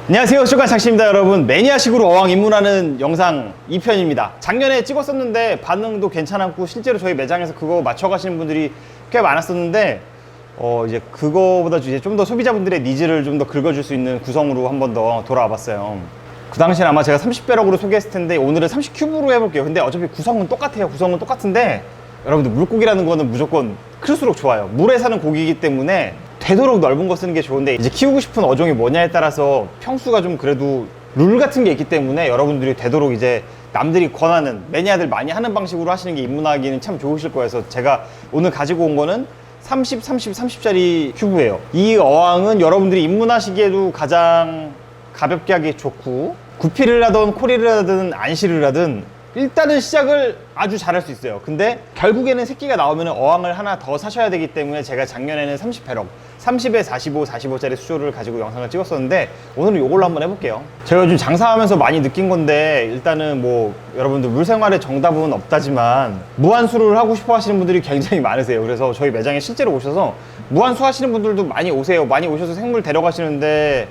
안녕하세요, 쇼간착시입니다. 여러분, 매니아식으로 어항 입문하는 영상 2편입니다 작년에 찍었었는데 반응도 괜찮았고 실제로 저희 매장에서 그거 맞춰가시는 분들이 꽤 많았었는데 이제 그거보다 이제 좀 더 소비자분들의 니즈를 좀 더 긁어줄 수 있는 구성으로 한 번 더 돌아와 봤어요. 그 당시엔 아마 제가 30배럭으로 소개했을 텐데 오늘은 30큐브로 해볼게요. 근데 어차피 구성은 똑같아요. 구성은 똑같은데 여러분들, 물고기라는 거는 무조건 클수록 좋아요. 물에 사는 고기이기 때문에 되도록 넓은 거 쓰는 게 좋은데, 이제 키우고 싶은 어종이 뭐냐에 따라서 평수가 좀 그래도 룰 같은 게 있기 때문에 여러분들이 되도록 이제 남들이 권하는, 매니아들 많이 하는 방식으로 하시는 게 입문하기는 참 좋으실 거예요. 그래서 제가 오늘 가지고 온 거는 30, 30, 30짜리 큐브예요. 이 어항은 여러분들이 입문하시기에도 가장 가볍게 하기 좋고, 구피를 하든 코리를 하든 안시를 하든 일단은 시작을 아주 잘할 수 있어요. 근데 결국에는 새끼가 나오면 어항을 하나 더 사셔야 되기 때문에 제가 작년에는 30배럭 30에 45, 45짜리 수조를 가지고 영상을 찍었었는데 오늘은 이걸로 한번 해볼게요. 제가 요즘 장사하면서 많이 느낀 건데, 일단은 뭐 여러분들 물생활에 정답은 없다지만 무한수를 하고 싶어 하시는 분들이 굉장히 많으세요. 그래서 저희 매장에 실제로 오셔서 무한수 하시는 분들도 많이 오세요. 많이 오셔서 생물 데려가시는데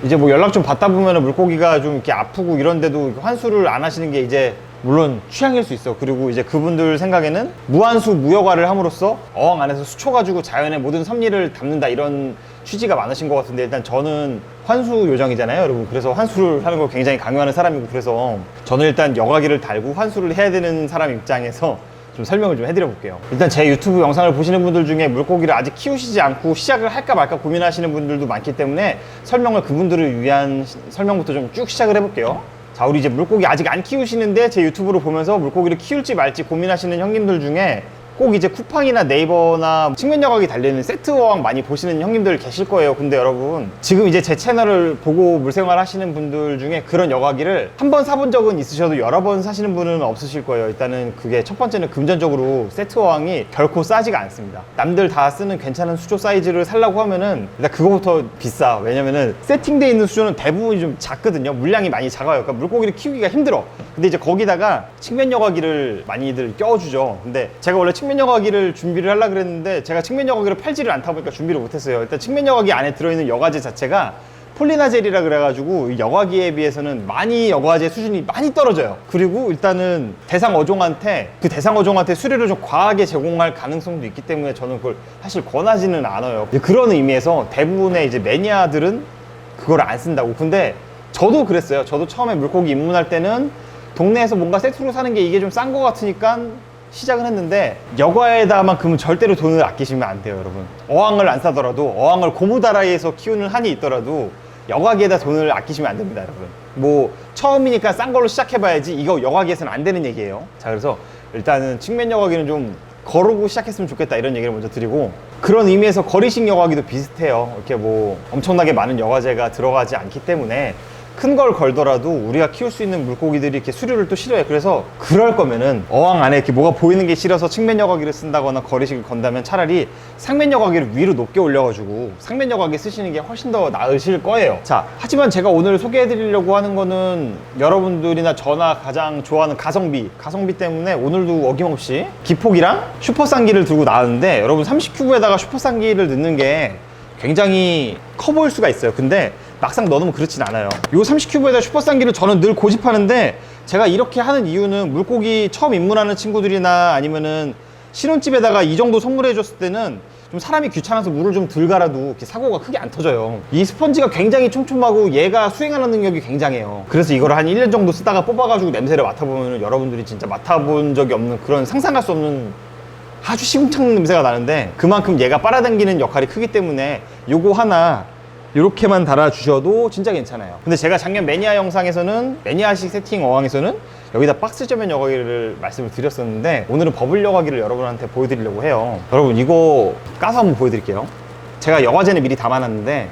이제 뭐 연락 좀 받다 보면 물고기가 좀 이렇게 아프고 이런데도 환수를 안 하시는 게 이제 물론 취향일 수 있어. 그리고 이제 그분들 생각에는 무한수 무여과를 함으로써 어항 안에서 수초 가지고 자연의 모든 섭리를 담는다, 이런 취지가 많으신 것 같은데, 일단 저는 환수 요정이잖아요, 여러분. 그래서 환수를 하는 걸 굉장히 강요하는 사람이고, 그래서 저는 일단 여과기를 달고 환수를 해야 되는 사람 입장에서 좀 설명을 좀 해드려 볼게요. 일단 제 유튜브 영상을 보시는 분들 중에 물고기를 아직 키우시지 않고 시작을 할까 말까 고민하시는 분들도 많기 때문에 설명을 그분들을 위한 설명부터 좀 쭉 시작을 해볼게요. 자, 우리 이제 물고기 아직 안 키우시는데 제 유튜브를 보면서 물고기를 키울지 말지 고민하시는 형님들 중에 꼭 이제 쿠팡이나 네이버나 측면 여과기 달려있는 세트 어항 많이 보시는 형님들 계실 거예요. 근데 여러분, 지금 이제 제 채널을 보고 물생활 하시는 분들 중에 그런 여과기를 한 번 사본 적은 있으셔도 여러 번 사시는 분은 없으실 거예요. 일단은 그게 첫 번째는 금전적으로 세트 어항이 결코 싸지가 않습니다. 남들 다 쓰는 괜찮은 수조 사이즈를 살려고 하면은 일단 그거부터 비싸. 왜냐면은 세팅되어 있는 수조는 대부분이 좀 작거든요. 물량이 많이 작아요. 그러니까 물고기를 키우기가 힘들어. 근데 이제 거기다가 측면 여과기를 많이들 껴주죠. 근데 제가 원래 측면 여과기를 준비를 하려고 그랬는데 제가 측면 여과기를 팔지를 않다 보니까 준비를 못했어요. 일단 측면 여과기 안에 들어있는 여과제 자체가 폴리나젤이라 그래가지고 여과기에 비해서는 많이 여과제 수준이 많이 떨어져요. 그리고 일단은 대상 어종한테 수료를 좀 과하게 제공할 가능성도 있기 때문에 저는 그걸 사실 권하지는 않아요. 그런 의미에서 대부분의 이제 매니아들은 그걸 안 쓴다고. 근데 저도 그랬어요. 저도 처음에 물고기 입문할 때는 동네에서 뭔가 세트로 사는 게 이게 좀 싼 거 같으니까 시작을 했는데, 여과에다만큼은 절대로 돈을 아끼시면 안 돼요, 여러분. 어항을 안 사더라도, 어항을 고무다라이에서 키우는 한이 있더라도 여과기에다 돈을 아끼시면 안 됩니다, 여러분. 뭐 처음이니까 싼 걸로 시작해봐야지, 이거 여과기에서는 안 되는 얘기예요. 자, 그래서 일단은 측면 여과기는 좀 거르고 시작했으면 좋겠다, 이런 얘기를 먼저 드리고, 그런 의미에서 거리식 여과기도 비슷해요. 이렇게 뭐 엄청나게 많은 여과제가 들어가지 않기 때문에 큰 걸 걸더라도 우리가 키울 수 있는 물고기들이 이렇게 수류를 또 싫어해. 그래서 그럴 거면은 어항 안에 이렇게 뭐가 보이는 게 싫어서 측면 여과기를 쓴다거나 거리식을 건다면 차라리 상면 여과기를 위로 높게 올려가지고 상면 여과기 쓰시는 게 훨씬 더 나으실 거예요. 자, 하지만 제가 오늘 소개해 드리려고 하는 거는 여러분들이나 저나 가장 좋아하는 가성비 때문에 오늘도 어김없이 기폭이랑 슈퍼쌍기를 들고 나왔는데, 여러분 30큐브에다가 슈퍼쌍기를 넣는 게 굉장히 커 보일 수가 있어요. 근데 막상 넣으면 그렇진 않아요. 요 30큐브에다 슈퍼쌍기를 저는 늘 고집하는데, 제가 이렇게 하는 이유는 물고기 처음 입문하는 친구들이나 아니면은 신혼집에다가 이 정도 선물해 줬을 때는 좀 사람이 귀찮아서 물을 좀 덜 갈아도 이렇게 사고가 크게 안 터져요. 이 스펀지가 굉장히 촘촘하고 얘가 수행하는 능력이 굉장해요. 그래서 이거를 한 1년 정도 쓰다가 뽑아가지고 냄새를 맡아보면 여러분들이 진짜 맡아본 적이 없는, 그런 상상할 수 없는 아주 시궁창 냄새가 나는데, 그만큼 얘가 빨아당기는 역할이 크기 때문에 요거 하나 이렇게만 달아주셔도 진짜 괜찮아요. 근데 제가 작년 매니아 영상에서는, 매니아식 세팅 어항에서는 여기다 박스 저면 여과기를 말씀을 드렸었는데, 오늘은 버블 여과기를 여러분한테 보여드리려고 해요. 여러분, 이거 까서 한번 보여드릴게요. 제가 여과제는 미리 담아놨는데,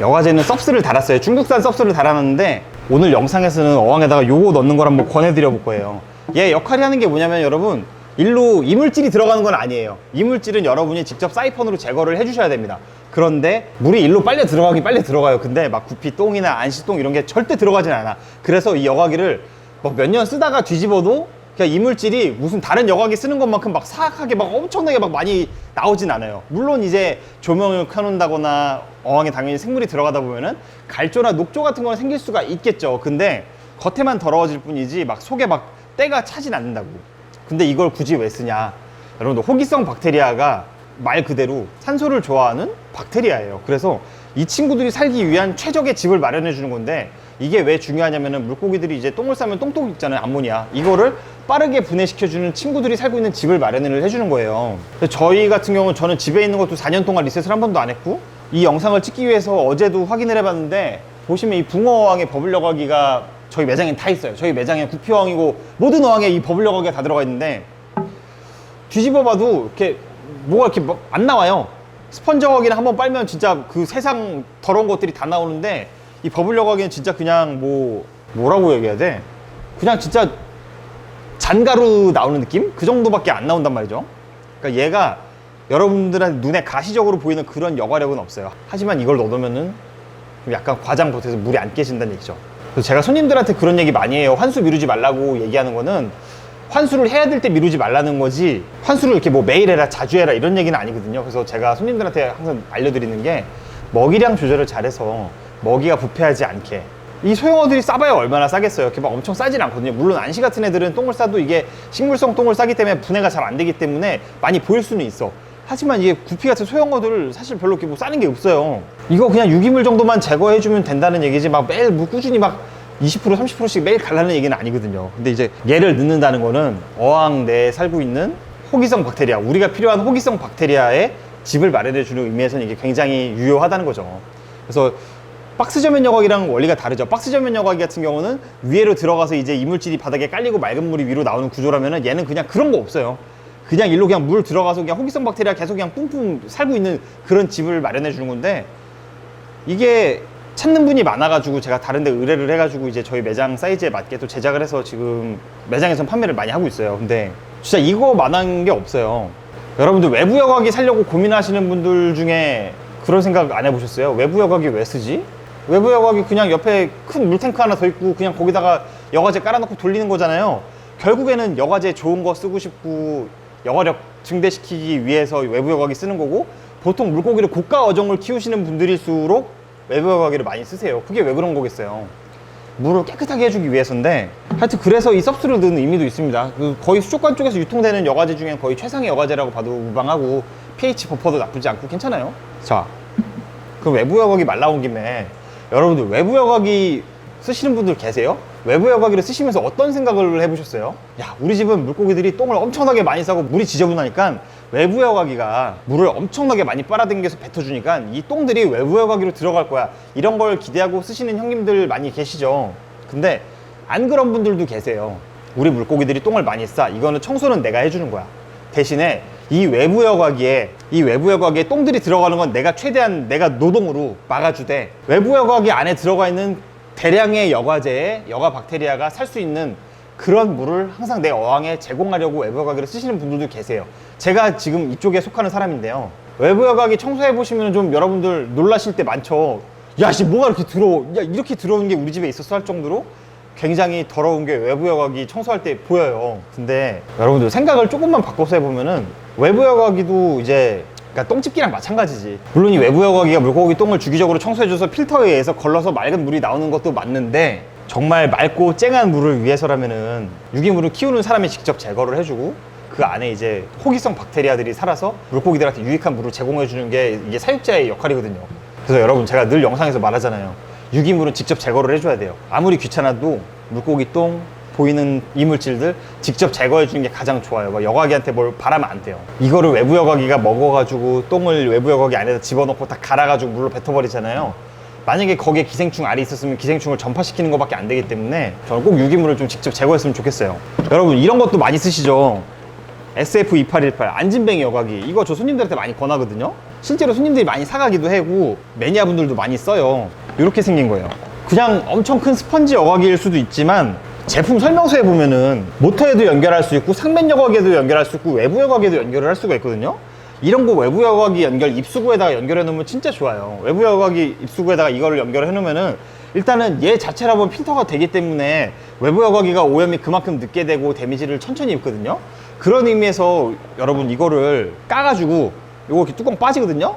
여과제는 섭스를 달았어요. 중국산 섭스를 달아놨는데, 오늘 영상에서는 어항에다가 요거 넣는 걸 한번 권해드려 볼 거예요. 얘 역할이 하는 게 뭐냐면, 여러분, 일로 이물질이 들어가는 건 아니에요. 이물질은 여러분이 직접 사이펀으로 제거를 해주셔야 됩니다. 그런데 물이 일로 빨려 들어가긴 빨려 들어가요. 근데 막 구피 똥이나 안시 똥 이런 게 절대 들어가진 않아. 그래서 이 여과기를 뭐 몇 년 쓰다가 뒤집어도 그러니까 이물질이 무슨 다른 여과기 쓰는 것만큼 막 사악하게 막 엄청나게 막 많이 나오진 않아요. 물론 이제 조명을 켜놓는다거나 어항에 당연히 생물이 들어가다 보면은 갈조나 녹조 같은 거는 생길 수가 있겠죠. 근데 겉에만 더러워질 뿐이지 막 속에 막 때가 차진 않는다고. 근데 이걸 굳이 왜 쓰냐? 여러분들 호기성 박테리아가 말 그대로 산소를 좋아하는 박테리아예요. 그래서 이 친구들이 살기 위한 최적의 집을 마련해 주는 건데, 이게 왜 중요하냐면은 물고기들이 이제 똥을 싸면 똥똥 있잖아요, 암모니아. 이거를 빠르게 분해시켜주는 친구들이 살고 있는 집을 마련을 해주는 거예요. 저희 같은 경우는 저는 집에 있는 것도 4년 동안 리셋을 한 번도 안 했고, 이 영상을 찍기 위해서 어제도 확인을 해봤는데, 보시면 이 붕어어항의 버블 여과기가 저희 매장엔 다 있어요. 저희 매장에 구피어항이고 모든 어항에 이 버블 여과기가 다 들어가 있는데, 뒤집어봐도 이렇게 뭐가 이렇게 안 나와요. 스펀지 여과기는 한번 빨면 진짜 그 세상 더러운 것들이 다 나오는데, 이 버블 여과기는 진짜 그냥 뭐라고 얘기해야 돼? 그냥 진짜 잔가루 나오는 느낌? 그 정도밖에 안 나온단 말이죠. 그러니까 얘가 여러분들한테 눈에 가시적으로 보이는 그런 여과력은 없어요. 하지만 이걸 넣으면은 약간 과장 보태서 물이 안 깨진다는 얘기죠. 그래서 제가 손님들한테 그런 얘기 많이 해요. 환수 미루지 말라고 얘기하는 거는 환수를 해야 될 때 미루지 말라는 거지, 환수를 이렇게 뭐 매일 해라 자주 해라 이런 얘기는 아니거든요. 그래서 제가 손님들한테 항상 알려드리는 게, 먹이량 조절을 잘해서 먹이가 부패하지 않게. 이 소형어들이 싸봐야 얼마나 싸겠어요. 이렇게 막 엄청 싸진 않거든요. 물론 안시 같은 애들은 똥을 싸도 이게 식물성 똥을 싸기 때문에 분해가 잘 안 되기 때문에 많이 보일 수는 있어. 하지만 이게 구피 같은 소형어들 사실 별로 이렇게 뭐 싸는 게 없어요. 이거 그냥 유기물 정도만 제거해주면 된다는 얘기지, 막 매일 뭐 꾸준히 막 20% 30%씩 매일 갈라는 얘기는 아니거든요. 근데 이제 얘를 넣는다는 거는 어항 내에 살고 있는 호기성 박테리아, 우리가 필요한 호기성 박테리아의 집을 마련해주는 의미에서는 이게 굉장히 유효하다는 거죠. 그래서 박스 저면 여과기랑 원리가 다르죠. 박스 저면 여과기 같은 경우는 위에로 들어가서 이제 이물질이 바닥에 깔리고 맑은 물이 위로 나오는 구조라면은, 얘는 그냥 그런 거 없어요. 그냥 일로 그냥 물 들어가서 그냥 호기성 박테리아 계속 그냥 뿜뿜 살고 있는 그런 집을 마련해 주는 건데, 이게 찾는 분이 많아가지고 제가 다른 데 의뢰를 해가지고 이제 저희 매장 사이즈에 맞게 또 제작을 해서 지금 매장에서 판매를 많이 하고 있어요. 근데 진짜 이거만한 게 없어요. 여러분들 외부 여과기 살려고 고민하시는 분들 중에 그런 생각 안 해보셨어요? 외부 여과기 왜 쓰지? 외부 여과기 그냥 옆에 큰 물탱크 하나 더 있고 그냥 거기다가 여과제 깔아놓고 돌리는 거잖아요. 결국에는 여과제 좋은 거 쓰고 싶고 여과력 증대시키기 위해서 외부 여과기 쓰는 거고, 보통 물고기를 고가 어종을 키우시는 분들일수록 외부 여과기를 많이 쓰세요. 그게 왜 그런 거겠어요? 물을 깨끗하게 해주기 위해서인데, 하여튼 그래서 이 섭스를 넣는 의미도 있습니다. 거의 수족관 쪽에서 유통되는 여과제 중엔 거의 최상의 여과제라고 봐도 무방하고, pH 버퍼도 나쁘지 않고 괜찮아요. 자, 그럼 외부 여과기 말 나온 김에 여러분들 외부 여과기 쓰시는 분들 계세요? 외부 여과기를 쓰시면서 어떤 생각을 해보셨어요? 야, 우리 집은 물고기들이 똥을 엄청나게 많이 싸고 물이 지저분하니까 외부 여과기가 물을 엄청나게 많이 빨아당겨서 뱉어주니까 이 똥들이 외부 여과기로 들어갈 거야, 이런 걸 기대하고 쓰시는 형님들 많이 계시죠. 근데 안 그런 분들도 계세요. 우리 물고기들이 똥을 많이 싸, 이거는 청소는 내가 해주는 거야. 대신에 이 외부 여과기에 똥들이 들어가는 건 내가 최대한 내가 노동으로 막아주되, 외부 여과기 안에 들어가 있는 대량의 여과제에 여과 박테리아가 살 수 있는 그런 물을 항상 내 어항에 제공하려고 외부 여과기를 쓰시는 분들도 계세요. 제가 지금 이쪽에 속하는 사람인데요. 외부 여과기 청소해 보시면 좀 여러분들 놀라실 때 많죠. 야, 씨, 뭐가 이렇게 더러워? 야, 이렇게 더러운 게 우리 집에 있었어 할 정도로 굉장히 더러운 게 외부 여과기 청소할 때 보여요. 근데 여러분들 생각을 조금만 바꿔서 해보면은 외부 여과기도 이제 그러니까 똥집기랑 마찬가지지. 물론 이 외부 여과기가 물고기 똥을 주기적으로 청소해줘서 필터에 의해서 걸러서 맑은 물이 나오는 것도 맞는데, 정말 맑고 쨍한 물을 위해서라면은 유기물을 키우는 사람이 직접 제거를 해주고 그 안에 이제 호기성 박테리아들이 살아서 물고기들한테 유익한 물을 제공해주는 게 이게 사육자의 역할이거든요. 그래서 여러분, 제가 늘 영상에서 말하잖아요. 유기물은 직접 제거를 해줘야 돼요. 아무리 귀찮아도 물고기 똥, 보이는 이물질들 직접 제거해 주는 게 가장 좋아요. 뭐 여과기한테 뭘 바라면 안 돼요. 이거를 외부 여과기가 먹어가지고 똥을 외부 여과기 안에다 집어넣고 다 갈아가지고 물로 뱉어버리잖아요. 만약에 거기에 기생충 알이 있었으면 기생충을 전파시키는 것밖에 안 되기 때문에 저는 꼭 유기물을 좀 직접 제거했으면 좋겠어요. 여러분, 이런 것도 많이 쓰시죠? SF2818 안진뱅이 여과기, 이거 저 손님들한테 많이 권하거든요. 실제로 손님들이 많이 사가기도 하고 매니아분들도 많이 써요. 이렇게 생긴 거예요. 그냥 엄청 큰 스펀지 여과기일 수도 있지만 제품 설명서에 보면은 모터에도 연결할 수 있고 상면 여과기에도 연결할 수 있고 외부 여과기에도 연결을 할 수가 있거든요. 이런 거 외부 여과기 연결 입수구에다가 연결해 놓으면 진짜 좋아요. 외부 여과기 입수구에다가 이거를 연결해 놓으면은 일단은 얘 자체로 보면 필터가 되기 때문에 외부 여과기가 오염이 그만큼 늦게 되고 데미지를 천천히 입거든요. 그런 의미에서 여러분 이거를 까가지고 요거 이렇게 뚜껑 빠지거든요.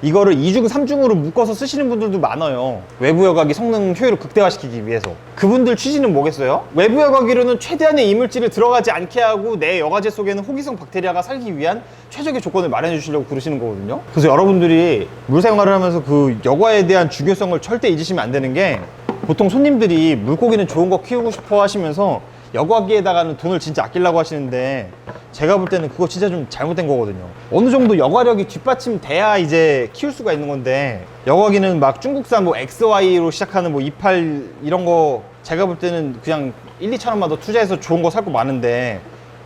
이거를 2중, 3중으로 묶어서 쓰시는 분들도 많아요. 외부 여과기 성능 효율을 극대화시키기 위해서. 그분들 취지는 뭐겠어요? 외부 여과기로는 최대한의 이물질을 들어가지 않게 하고 내 여과제 속에는 호기성 박테리아가 살기 위한 최적의 조건을 마련해 주시려고 그러시는 거거든요. 그래서 여러분들이 물 생활을 하면서 그 여과에 대한 중요성을 절대 잊으시면 안 되는 게, 보통 손님들이 물고기는 좋은 거 키우고 싶어 하시면서 여과기에다가는 돈을 진짜 아끼려고 하시는데, 제가 볼 때는 그거 진짜 좀 잘못된 거거든요. 어느 정도 여과력이 뒷받침돼야 이제 키울 수가 있는 건데, 여과기는 막 중국산 뭐 XY로 시작하는 뭐 28 이런 거 제가 볼 때는 그냥 1, 2천원만 더 투자해서 좋은 거 살 거 많은데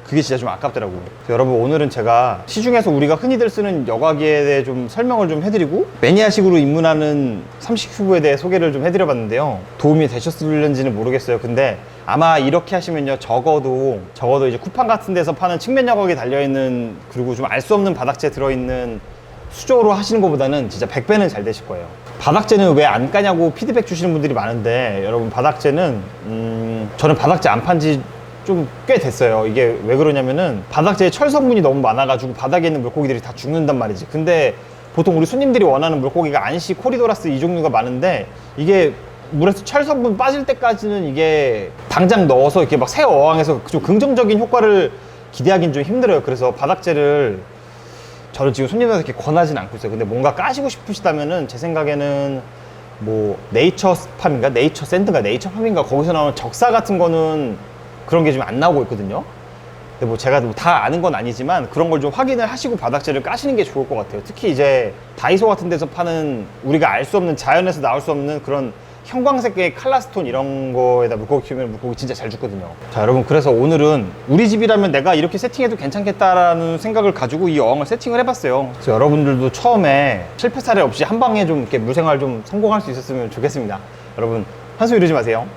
그게 진짜 좀 아깝더라고요. 여러분, 오늘은 제가 시중에서 우리가 흔히들 쓰는 여과기에 대해 좀 설명을 좀 해드리고 매니아식으로 입문하는 삼식큐브에 대해 소개를 좀 해드려봤는데요. 도움이 되셨을는지는 모르겠어요. 근데 아마 이렇게 하시면요, 적어도 이제 쿠팡 같은 데서 파는 측면 여과기 달려있는, 그리고 좀 알 수 없는 바닥재 들어있는 수조로 하시는 것보다는 진짜 100배는 잘 되실 거예요. 바닥재는 왜 안 까냐고 피드백 주시는 분들이 많은데, 여러분 바닥재는 저는 바닥재 안 판지 좀 꽤 됐어요. 이게 왜 그러냐면은 바닥재에 철 성분이 너무 많아가지고 바닥에 있는 물고기들이 다 죽는단 말이지. 근데 보통 우리 손님들이 원하는 물고기가 안시, 코리도라스 이 종류가 많은데, 이게 물에서 철 성분 빠질 때까지는 이게 당장 넣어서 이렇게 막 새 어항에서 좀 긍정적인 효과를 기대하기는 좀 힘들어요. 그래서 바닥재를 저는 지금 손님들한테 이렇게 권하진 않고 있어요. 근데 뭔가 까시고 싶으시다면은 제 생각에는 뭐 네이처팜인가 네이처샌드인가 네이처팜인가 거기서 나오는 적사 같은 거는 그런 게 좀 안 나오고 있거든요. 근데 뭐 제가 다 아는 건 아니지만 그런 걸 좀 확인을 하시고 바닥재를 까시는 게 좋을 것 같아요. 특히 이제 다이소 같은 데서 파는 우리가 알 수 없는, 자연에서 나올 수 없는 그런 형광색의 칼라스톤 이런 거에다 물고기 키우면 물고기 진짜 잘 죽거든요. 자, 여러분, 그래서 오늘은 우리 집이라면 내가 이렇게 세팅해도 괜찮겠다라는 생각을 가지고 이 어항을 세팅을 해봤어요. 그래서 여러분들도 처음에 실패 사례 없이 한 방에 좀 이렇게 물생활 좀 성공할 수 있었으면 좋겠습니다. 여러분, 한숨 이러지 마세요.